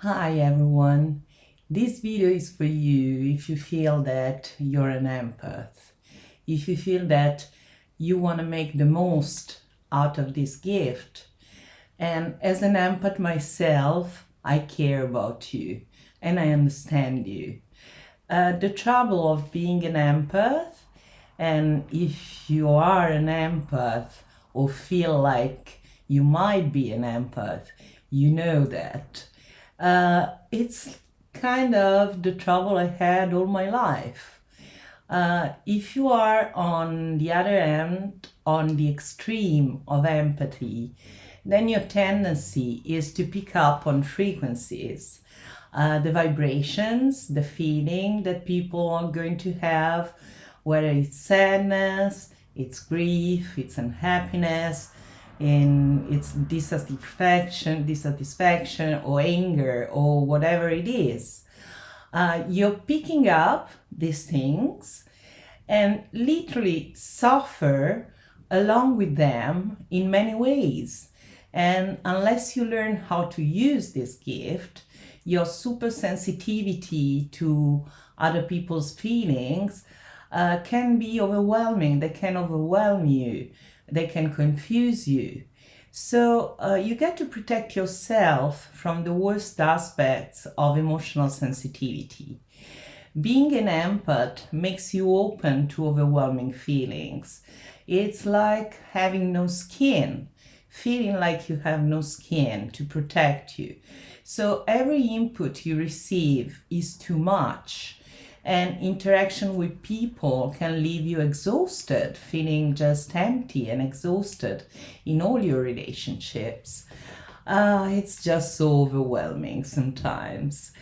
Hi everyone, this video is for you if you feel that you're an empath, if you feel that you want to make the most out of this gift. And as an empath myself, I care about you and I understand you. The trouble of being an empath, and if you are an empath or feel like you might be an empath, you know that. It's kind of the trouble I had all my life. If you are on the other end, on the extreme of empathy, then your tendency is to pick up on frequencies, the vibrations, the feeling that people are going to have, whether it's sadness, it's grief, it's unhappiness, and it's dissatisfaction or anger or whatever it is. You're picking up these things and literally suffer along with them in many ways. And unless you learn how to use this gift, your super sensitivity to other people's feelings can be overwhelming. They can overwhelm you. They can confuse you. So you get to protect yourself from the worst aspects of emotional sensitivity. Being an empath makes you open to overwhelming feelings. It's like having no skin, feeling like you have no skin to protect you. So every input you receive is too much. And interaction with people can leave you exhausted, feeling just empty and exhausted in all your relationships. It's just so overwhelming sometimes.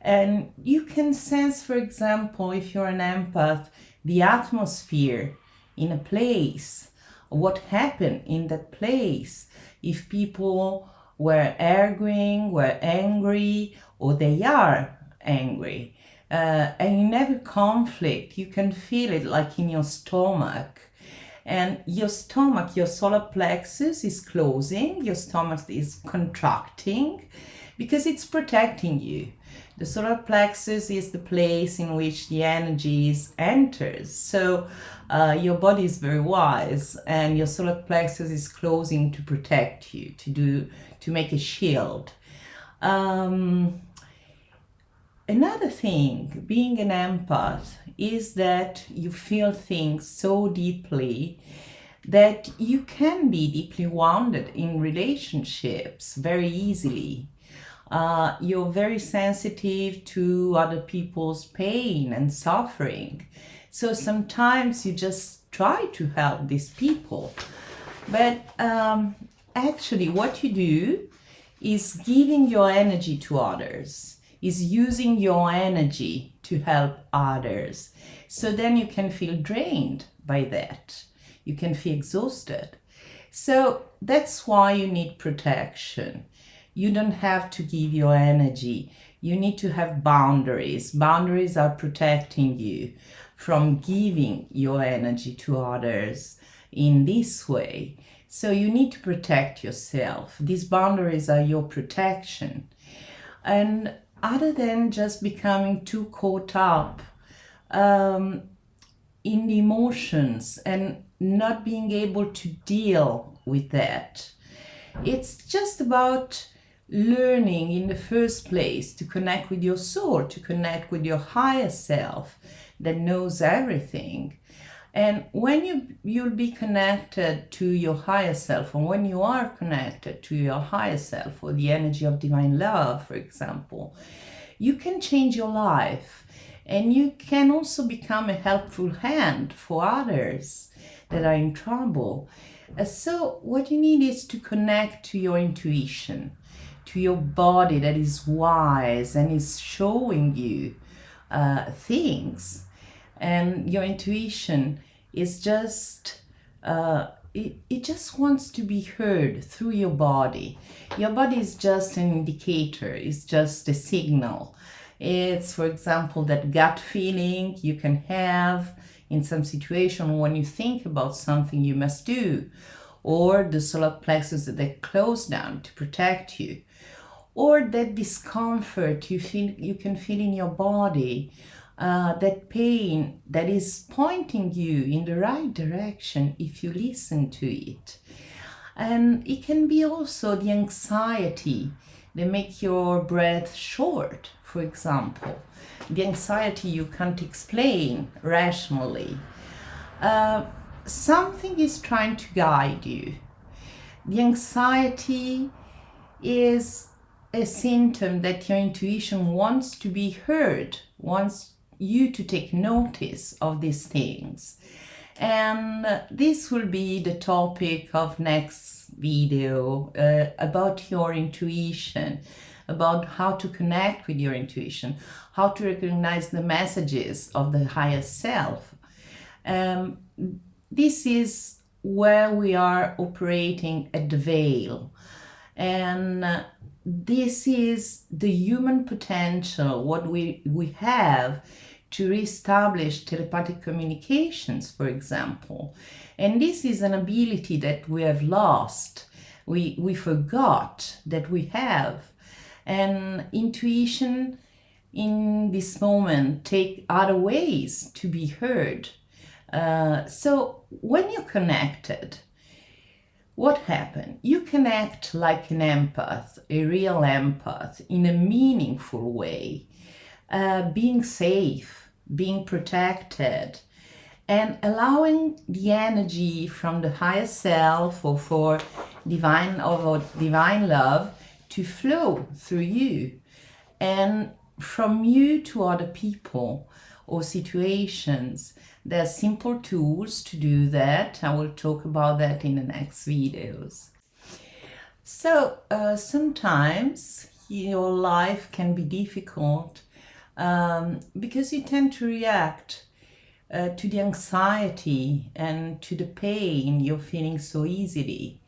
And you can sense, for example, if you're an empath, the atmosphere in a place, what happened in that place, if people were arguing, were angry, or they are angry. And in every conflict, you can feel it like in your stomach. And your stomach, your solar plexus is closing, your stomach is contracting because it's protecting you. The solar plexus is the place in which the energies enters. So your body is very wise, and your solar plexus is closing to protect you, to make a shield. Another thing, being an empath, is that you feel things so deeply that you can be deeply wounded in relationships very easily. You're very sensitive to other people's pain and suffering. So sometimes you just try to help these people. But actually, what you do is giving your energy to others, is using your energy to help others. So then you can feel drained by that. You can feel exhausted. So that's why you need protection. You don't have to give your energy. You need to have boundaries. Boundaries are protecting you from giving your energy to others in this way. So you need to protect yourself. These boundaries are your protection. And other than just becoming too caught up in the emotions and not being able to deal with that, it's just about learning in the first place to connect with your soul, to connect with your higher self that knows everything. And when you'll be connected to your higher self, and when you are connected to your higher self, or the energy of divine love, for example, you can change your life. And you can also become a helpful hand for others that are in trouble. So what you need is to connect to your intuition, to your body that is wise and is showing you things. And your intuition is just, it just wants to be heard through your body. Your body is just an indicator, it's just a signal. It's, for example, that gut feeling you can have in some situation when you think about something you must do, or the solar plexus that they close down to protect you. or that discomfort you can feel in your body, that pain that is pointing you in the right direction if you listen to it. And it can be also the anxiety that make your breath short, for example. The anxiety you can't explain rationally. Something is trying to guide you. The anxiety is a symptom that your intuition wants to be heard, wants you to take notice of these things. And this will be the topic of next video, about your intuition, about how to connect with your intuition, how to recognize the messages of the higher self. This is where we are operating at the veil. And this is the human potential, what we have to reestablish telepathic communications, for example. And this is an ability that we have lost. We forgot that we have. And intuition in this moment take other ways to be heard. So when you're connected, what happened? You connect like an empath, a real empath, in a meaningful way, being safe, being protected, and allowing the energy from the higher self or for divine love to flow through you, and from you to other people or situations. There are simple tools to do that. I will talk about that in the next videos. So sometimes your life can be difficult because you tend to react to the anxiety and to the pain you're feeling so easily.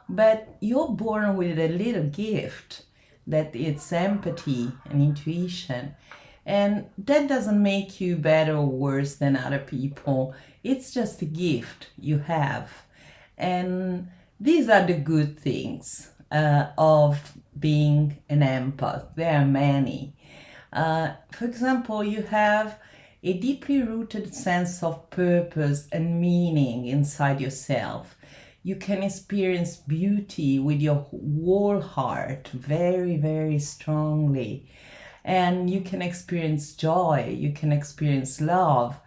But you're born with a little gift that it's empathy and intuition. And that doesn't make you better or worse than other people. It's just a gift you have. And these are the good things of being an empath. There are many. For example, you have a deeply rooted sense of purpose and meaning inside yourself. You can experience beauty with your whole heart very, very strongly. And you can experience joy, you can experience love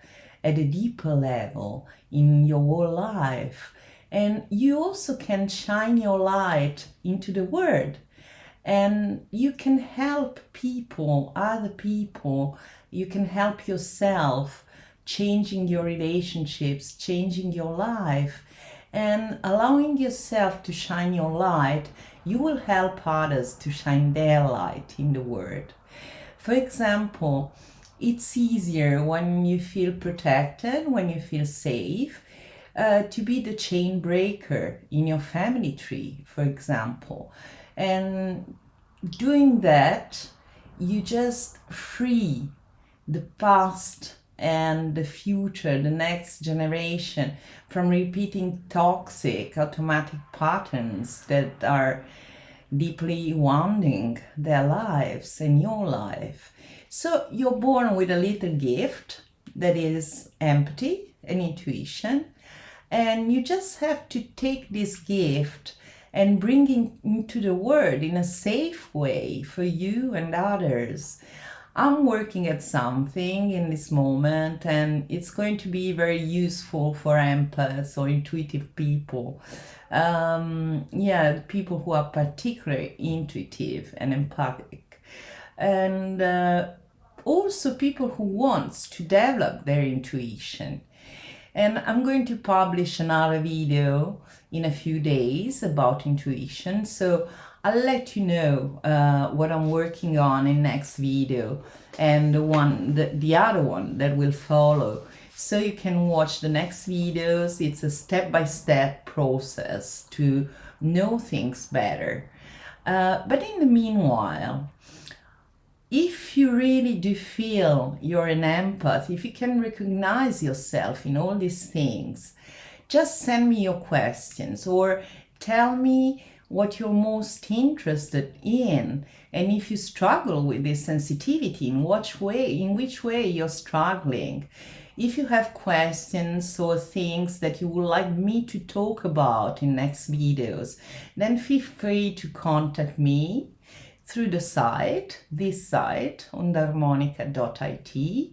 at a deeper level in your whole life. And you also can shine your light into the world. And you can help people, other people. You can help yourself, changing your relationships, changing your life. And allowing yourself to shine your light, you will help others to shine their light in the world. For example, it's easier when you feel protected, when you feel safe, to be the chain breaker in your family tree, for example. And doing that, you just free the past and the future, the next generation, from repeating toxic automatic patterns that are deeply wounding their lives and your life. So you're born with a little gift that is empathy and intuition, and you just have to take this gift and bring it into the world in a safe way for you and others. I'm working at something in this moment, and it's going to be very useful for empaths or intuitive people. People who are particularly intuitive and empathic. And also people who want to develop their intuition. And I'm going to publish another video in a few days about intuition. So I'll let you know what I'm working on in next video, and the other one that will follow. So you can watch the next videos. It's a step-by-step process to know things better. But in the meanwhile, if you really do feel you're an empath, if you can recognize yourself in all these things, just send me your questions or tell me what you're most interested in, and if you struggle with this sensitivity, in which way you're struggling. If you have questions or things that you would like me to talk about in next videos, then feel free to contact me through the site, this site, ondarmonica.it.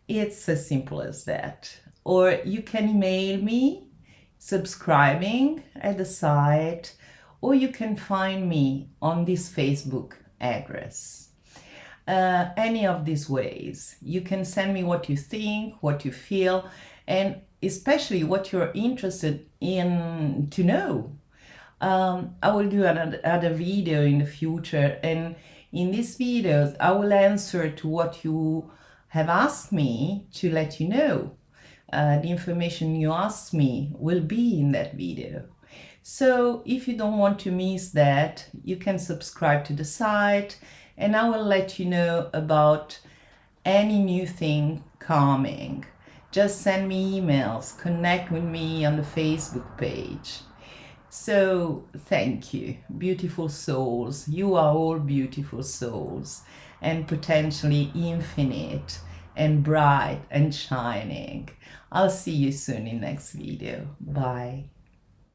It's as simple as that. Or you can email me subscribing at the site, or you can find me on this Facebook address. Any of these ways. You can send me what you think, what you feel, and especially what you're interested in to know. I will do another video in the future, and in these videos I will answer to what you have asked me to let you know. The information you asked me will be in that video. So if you don't want to miss that, you can subscribe to the site, and I will let you know about any new thing coming. Just send me emails, connect with me on the Facebook page. So thank you, beautiful souls. You are all beautiful souls and potentially infinite and bright and shining. I'll see you soon in next video. Bye.